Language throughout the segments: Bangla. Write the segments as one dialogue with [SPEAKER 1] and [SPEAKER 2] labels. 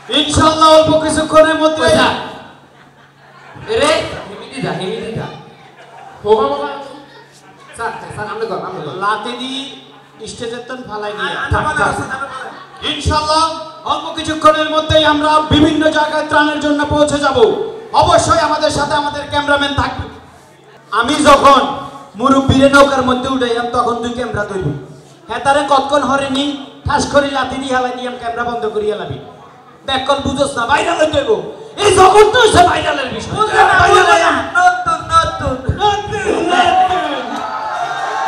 [SPEAKER 1] ইনশাআল্লাহ অল্প কিছুক্ষণের মধ্যে
[SPEAKER 2] রে হেমিদি দা হোমা মামা স্যার আমরা
[SPEAKER 1] লাতে দি স্টেজের তন ফালাই দিয়ে ইনশাআল্লাহ অল্প কিছুক্ষণের মধ্যেই আমরা বিভিন্ন জায়গায় ত্রাণের জন্য পৌঁছে যাব। অবশ্যই আমাদের সাথে আমাদের ক্যামেরাম্যান থাকবে। আমি যখন মুরব্বীরে নৌকার মধ্যে উঠাইলাম তখন তুই ক্যামেরা ধরবি। হ্যাঁ তারে কতক্ষণ হরেনি ঠাস করে লাতি দিয়ে হালাই দিয়ে ক্যামেরা বন্ধ করিয়া লাবি। ব্যাকল বুঝোস না ভাইরাল হইতে হইব। এই জগৎ তো সে ভাইরালের বিষয়।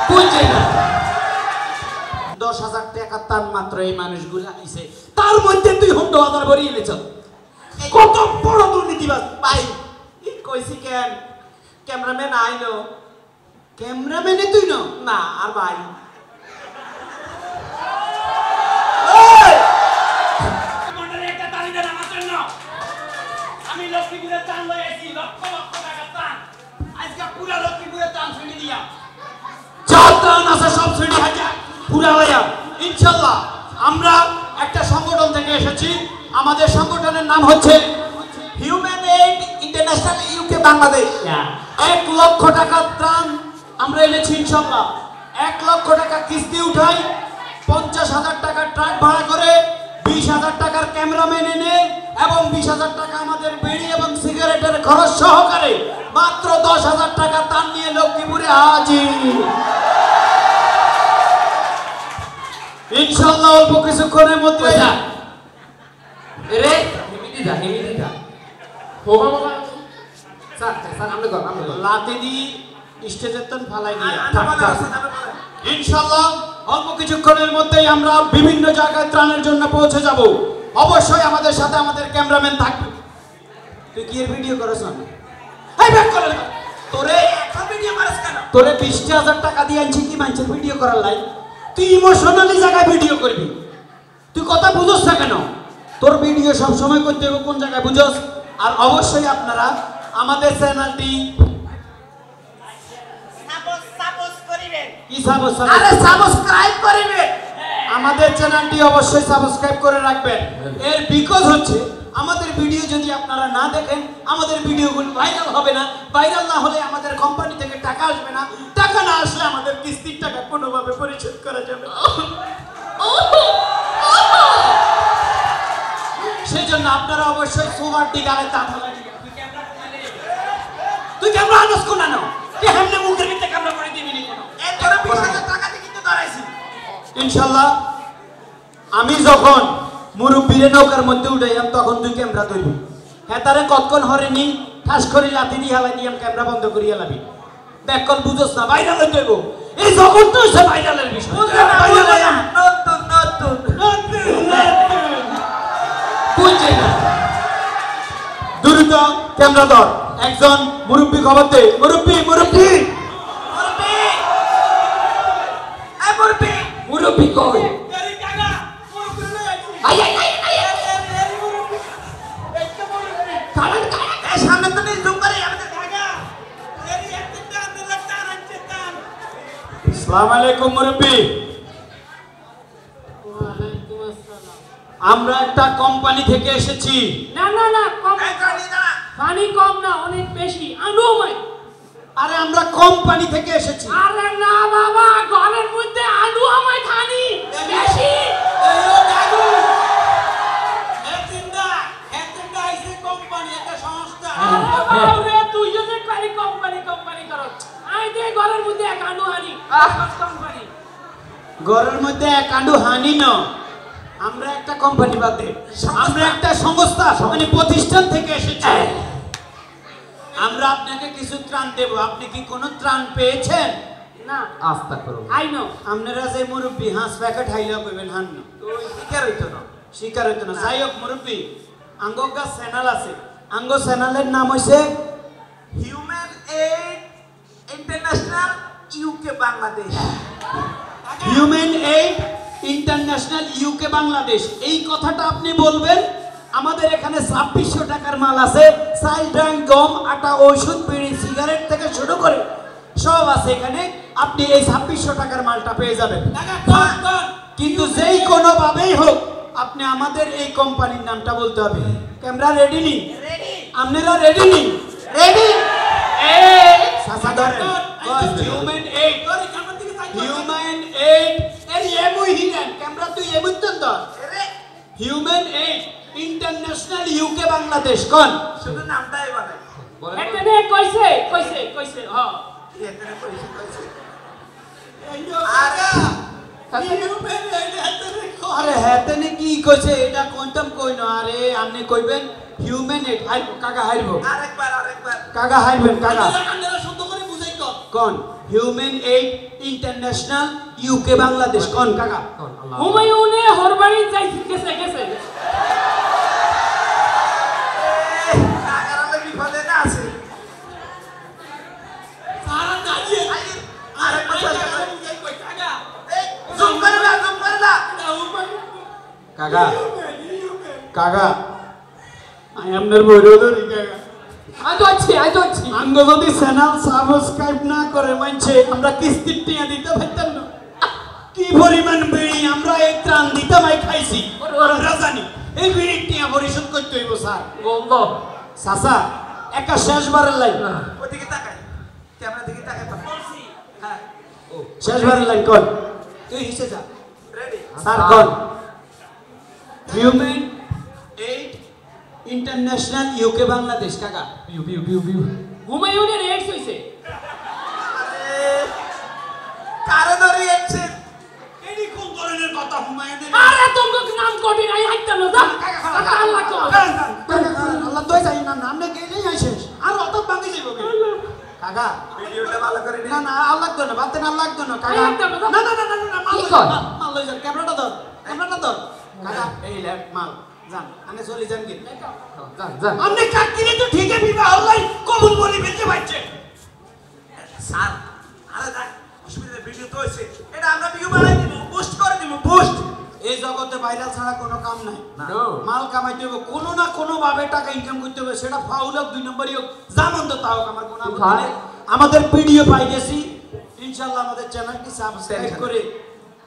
[SPEAKER 2] বুঝছে না
[SPEAKER 1] 10,000 টাকা তার মাত্র এই মানুষগুলো আইছে, তার মধ্যে তুই 100,000 ভরিয়ে এনেছ। কত বড় দুর্নীতিবাজ ভাই। কইছি কেন ক্যামেরাম্যান আইলো, ক্যামেরাম্যানে তুই না আর ভাই আমি লক্ষ্মীপুরের ত্রাণ লয়ে আইছি, লক্ষ লক্ষ টাকা ত্রাণ। আজকে পুরা লক্ষ্মীপুরের ত্রাণ ছেড়ে দিয়া যা ত্রাণ আছে সব ছেড়ে হাজা পুরা হইয়া। ইনশাআল্লাহ আমরা একটা সংগঠন থেকে এসেছি। আমাদের সংগঠনের নাম হচ্ছে human aid international UK Bangladesh. 1 লক্ষ টাকা ত্রাণ আমরা এনেছি ইনশাআল্লাহ। 1 লক্ষ টাকা কিস্তি উঠাই, 50,000 টাকা ট্রাক ভাড়া করে, 20,000 টাকার ক্যামেরাম্যান এনে এবং 20,000 টাকা আমাদের বিড়ি এবং সিগারেটের খরচ সহকারে মাত্র 10,000 টাকা ত্রাণ নিয়ে লক্ষ্মীপুরে হাজির। ইনশাআল্লাহ অল্প কিছুক্ষণের মধ্যে
[SPEAKER 2] রে হেমিদি দা হোমা মামা স্যার আমরা
[SPEAKER 1] লাতে দি স্টেজের তন ফালাই দিয়ে ইনশাআল্লাহ অল্প কিছুক্ষণের মধ্যেই আমরা বিভিন্ন জায়গায় ত্রাণের জন্য পৌঁছে যাব। অবশ্যই আমাদের সাথে আমাদের ক্যামেরাম্যান থাকবে। তুই কি এর ভিডিও করছ না? এই ব্যাক করে তোরে এখন ভিডিও করছ কেন? তোরে 20,000 টাকা দিয়ে আনছি কি মানুষের ভিডিও করার লাই? তুই ইমোশনালি জায়গায় ভিডিও করবি। তুই কথা বুঝছ না কেন? তোর ভিডিও সব সময় করতে হবে কোন জায়গায় বুঝছ? আর অবশ্যই আপনারা আমাদের চ্যানেলটি সাবস্ক্রাইব করিবেন। আমাদের চ্যানেলটি অবশ্যই সাবস্ক্রাইব করে রাখবেন। এর বিকজ হচ্ছে আমাদের ভিডিও যদি আপনারা না দেখেন আমাদের ভিডিওগুলো ভাইরাল হবে না। ভাইরাল না হলে আমাদের কোম্পানি থেকে টাকা আসবে না। টাকা না আসলে আমাদের কিস্তির টাকা কোনোভাবে পরিশোধ করা যাবে না। সেই জন্য আপনারা অবশ্যই সোমার দিগালে তাহলে তুই ক্যামেরা আনস কোন না তুই সামনে মুখের ভিতরে ক্যামেরা করে দিবি নি কোন এ তোর 20,000 টাকা দিয়ে কিন্তু দাঁড়াইছি। ইনশাআল্লাহ আমি যখন মুরব্বীরে নৌকার মধ্যে উঠাইলাম তখন তুই ক্যামেরা ধরবি। হ্যাঁ তারে কতক্ষণ হরেনি ঠাস করে লাতি দিয়ে হালাই দিয়ে ক্যামেরা বন্ধ করিয়া লাবি। ব্যাকল বুঝোস না ভাইরাল হইতে হইব। এই জগৎ তো সে ভাইরালের বিষয়।
[SPEAKER 2] বুঝছে না
[SPEAKER 1] দ্রুত ক্যামেরা ধর। একজন মুরব্বী খবর দে। মুরব্বী
[SPEAKER 2] মুরব্বি কই
[SPEAKER 1] সামনে তো নেই জুম করে আমাদের ঢাকা। আসসালামু আলাইকুম মুরব্বী। আমরা একটা কোম্পানি থেকে এসেছি।
[SPEAKER 3] না পানি কম না অনেক বেশি আনুমাই।
[SPEAKER 1] আরে আমরা কোম্পানি থেকে এসেছি।
[SPEAKER 3] আরে না বাবা ঘরের মধ্যে আলু আমায় খানি বেশি
[SPEAKER 1] কোম্পানি একটা সংস্থা।
[SPEAKER 3] আরে তুই যদি খালি কোম্পানি করো আই দে ঘরের মধ্যে এক আলু হানি কোম্পানি
[SPEAKER 1] ঘরের মধ্যে এক আলু হানি ন। আমরা একটা কোম্পানি বাদে আমরা একটা সংস্থা মানে প্রতিষ্ঠান থেকে এসেছি। আমরা আপনাকে কিছু ত্রাণ দেব। আপনি কি কোনো ত্রাণ পেয়েছেন?
[SPEAKER 3] না
[SPEAKER 2] আস্তা করো
[SPEAKER 3] আই নো
[SPEAKER 1] আপনারা যে মুরব্বী হাঁস প্যাকেট হাইলা কইবেন হান না তো শিকার হইতো না। যাই হোক মুরব্বী আঙ্গা চ্যানেল আছে। আঙ্গ চ্যানেলের নাম হইছে human aid international UK Bangladesh. Human aid international UK Bangladesh এই কথাটা আপনি বলবেন। আমাদের এখানে 2600 টাকার মাল আছে। চাল ডাল গম আটা ঔষধ বিড়ি সিগারেট থেকে শুরু করে সব আছে এখানে। আপনি এই 2600 টাকার মালটা পেয়ে যাবেন। কিন্তু যেই কোনো ভাবেই হোক আপনি আমাদের এই কোম্পানির নামটা বলতে হবে। ক্যামেরা রেডি নি? আপনারা রেডি নি? রেডি? সাসা ধরেন। Human aid. হিউম্যান এইড এর এমই হিলেন। ক্যামেরা তুই এমুতন ধর। Human aid international UK Bangladesh কোন?
[SPEAKER 4] শুধু নামটাই বলে।
[SPEAKER 3] এখানে কইছে হ্যাঁ
[SPEAKER 4] এখানে কইছে।
[SPEAKER 1] আরে হেতেনে কি কইছে এটা কোনটাম কই না। আরে আপনি কইবেন হিউম্যান এইড। হাইবো কাকা হাইবো।
[SPEAKER 4] আরেকবার
[SPEAKER 1] কাকা হাইবেন কাকা।
[SPEAKER 4] আপনারা শুদ্ধ করে বুঝাই তো।
[SPEAKER 1] কোন? Human aid international UK Bangladesh কোন কাকা?
[SPEAKER 3] হুমায়ুনে হরবাড়ি যাইছে গেছে
[SPEAKER 4] টাকার বিপদে না আছে।
[SPEAKER 1] সারা দাঁড়িয়ে
[SPEAKER 4] আরেকবার কাকা জুম করে না
[SPEAKER 1] কাকা কাকা আই এম নট বড়দরি কাকা।
[SPEAKER 2] আই তো আছি
[SPEAKER 1] আঙ্গ যদি চ্যানেল সাবস্ক্রাইব না করে মানছে আমরা কিস্তির টিয়া দিতে পারতাম না। কি পরিমাণ বিড়ি আমরা এই ত্রাণ দিতে মাই খাইছি আমরা জানি। এই বিড়ির টিয়া পরিশোধ করতে হইব স্যার।
[SPEAKER 2] গন্ধ
[SPEAKER 1] চাচা একা শেষবারের লাইন।
[SPEAKER 4] ওদিকে তাকাই ক্যামেরা দিকে তাকাই বলছি হ্যাঁ
[SPEAKER 1] শেষবারের লাইন কোন? তুই হিসে যা
[SPEAKER 4] রেডি
[SPEAKER 1] স্যার কোন? Human aid international UK Bangladesh কাকা।
[SPEAKER 2] বিউ
[SPEAKER 3] হুমায়ুনের এইডস হইছে
[SPEAKER 4] কারে ধরে এসছে
[SPEAKER 1] এডি কোন ধরনের কথা হুমায়ুনের?
[SPEAKER 3] আরে তোমগো নাম কোটি নাই হাইতা না যা কাকা আল্লাহ কো
[SPEAKER 1] আল্লাহ দই যাই না নামে গেলেই আইছিস আর অত ভাঙি যাইব কাকা।
[SPEAKER 4] ভিডিওটা ভালো করে
[SPEAKER 1] না না আর লাগতো না বাতে না লাগতো না কাকা।
[SPEAKER 3] এই একদম, একদম।
[SPEAKER 1] না না না না না মাল
[SPEAKER 2] কি
[SPEAKER 1] লই
[SPEAKER 2] কর?
[SPEAKER 1] যা, মাল লই যা ক্যামেরাটা ধর কাকা। এই লে মাল জান আনে চলি যান কি
[SPEAKER 2] যান
[SPEAKER 1] আপনি কাকিরে তো ঠিকই বিবাহ হলাই কবুল বলি ফেলতে পারছে।
[SPEAKER 4] স্যার আরে দেখ অসুবিধা ভিডিও তো হইছে এটা আমরা ভিডিও বানাই দিব পোস্ট করে দিব পোস্ট
[SPEAKER 1] এই জগতে ভাইরাল ছাড়া কোনো কাম নাই।
[SPEAKER 2] No.
[SPEAKER 1] মাল কামাইতে হবে কোনো না কোনো ভাবে টাকা ইনকাম করতে হবে। সেটা ফাউল হোক 2 নম্বরই হোক যেমন তো তাও আমার কোনো আপত্তি
[SPEAKER 2] ভাই।
[SPEAKER 1] নেই। আমাদের ভিডিও পাই গেছি ইনশাআল্লাহ আমাদের চ্যানেলটি সাবস্ক্রাইব করে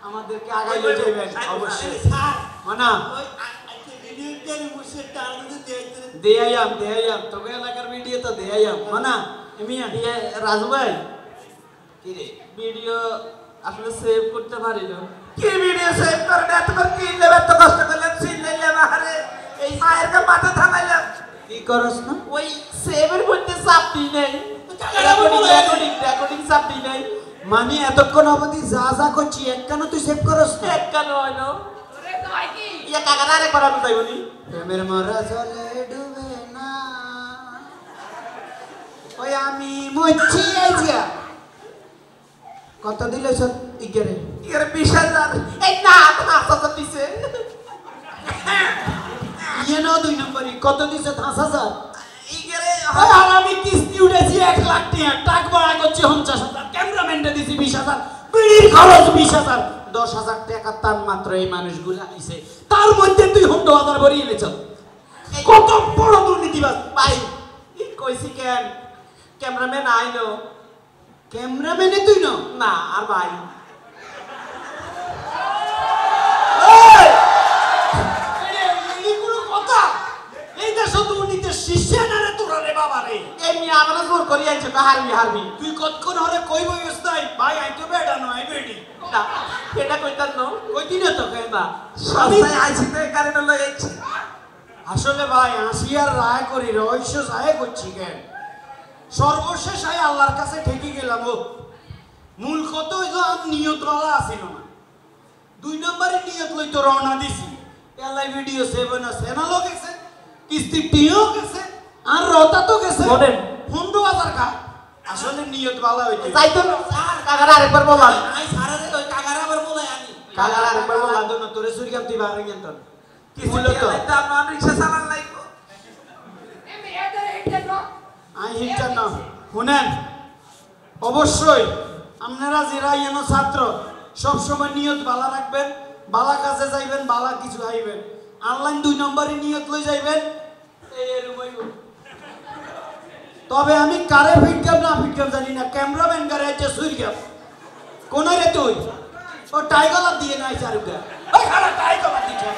[SPEAKER 1] আমাদেরকে আগাই নিয়ে যাবেন অবশ্যই।
[SPEAKER 4] স্যার
[SPEAKER 1] মানা
[SPEAKER 4] ওই আজকে ভিডিও করে মুছে টান দিতে
[SPEAKER 1] দেয়াইয়াম তোকে এলাকার ভিডিও তো দেয়াইয়াম মানা এমিয়া দিয়ে রাজু ভাই কি রে ভিডিও আসলে সেভ করতে পারি না।
[SPEAKER 4] কি ভিডিও সেভ করে না তোমার কি লেবে তো কষ্ট করলাম সিন নিলে মারে এই মায়ের কা মাথা থামাইলাম
[SPEAKER 1] কি করস না?
[SPEAKER 2] ওই সেভের মধ্যে চাপটি নেই রেকর্ডিং চাপটি নেই
[SPEAKER 1] মানে এতক্ষণ অবধি যা যা করছি একখানা তুই সেভ করস না?
[SPEAKER 2] কেন হয় না
[SPEAKER 4] ইয়া কাকারা আরেকবার আমি যাইবনি
[SPEAKER 1] প্রেমের মরা জলে ডুবে না ওই আমি মরছি আইজিয়া কত দিল সব ইগেরে
[SPEAKER 4] এর 20,000 এই না হাসা দিছে
[SPEAKER 1] ইয়ে না 2 নম্বরই কত দিছে 5,000
[SPEAKER 4] ইগেরে
[SPEAKER 1] আর আমি কিস্তি উঠেছি 1 লাখ টাকা টাক ভাড়া করছি 50,000 ক্যামেরাম্যানটা দিছি 20,000 বিড়ির খরচ 20,000 10,000 টাকা তার মাত্র এই মানুষগুলা আইছে তার মধ্যে তুই 100,000 ভরিয়ে এনেছ। কত বড় দুর্নীতিবাজ
[SPEAKER 4] ভাই ই কইছি কেন ক্যামেরাম্যান আইলো
[SPEAKER 1] ক্যামেরাম্যানে তুই না
[SPEAKER 4] না আর ভাই
[SPEAKER 1] এই কোনো কথা এই দেশ দুর্নীতির শীর্ষে না রে তোরা রে বাবা রে।
[SPEAKER 4] এমনি আমরা জোর করি আইছে হারবি
[SPEAKER 1] তুই কতক্ষণ হরে কই বইস্তাই ভাই আইতো বেডা নয় বেডি
[SPEAKER 4] না এটা কইতাম না
[SPEAKER 1] কইতি না তো কেন
[SPEAKER 4] না সস্তায় আইছি তো এই কারণে লই আইছি
[SPEAKER 1] আসলে ভাই আসি আর রায় করি রহস্য যায় করছি কেন সর্বশেষ আই আল্লাহর কাছে ঠেকে গেলাম। ও মূল কত হইল আর নিয়ত লওয়া আসিল না 2 নম্বরে নিয়ত লইতো রওনা দিছি এলাই ভিডিও সেভ না চ্যানেলও গেছে কিস্তি টিও গেছে আর রতা তো গেছে
[SPEAKER 2] বলেন।
[SPEAKER 1] 15,000 কা আসলে নিয়ত ভালো হইছে
[SPEAKER 4] যাইতো না কাকারা আরেকবার বলান
[SPEAKER 1] আই সারারে ওই কাকারা আবার বলাই আনি
[SPEAKER 4] কাকারা আরেকবার বলান
[SPEAKER 1] না তোরে সুরিয়াম তুই বাইরে গেল তো
[SPEAKER 4] কি মূলত আমরা রিকশা চালান লাগবো
[SPEAKER 1] আই হিটার না শুনেন অবশ্যই আপনারা যারা যেন ছাত্র সব সময় নিয়ত ভালো রাখবেন বালা কাছে যাইবেন বালা কিছু আইবেন অনলাইন 2 নম্বরে নিয়ত লই যাইবেন এই রুমাইব। তবে আমি কারে ফিটকাম না ফিটকাম জানি না ক্যামেরাম্যান কারে আছে সুইরকাম কোন রে তুই ও টাইগলা দিয়ে নাই চারুকা ওই খালা টাইগলা দিছে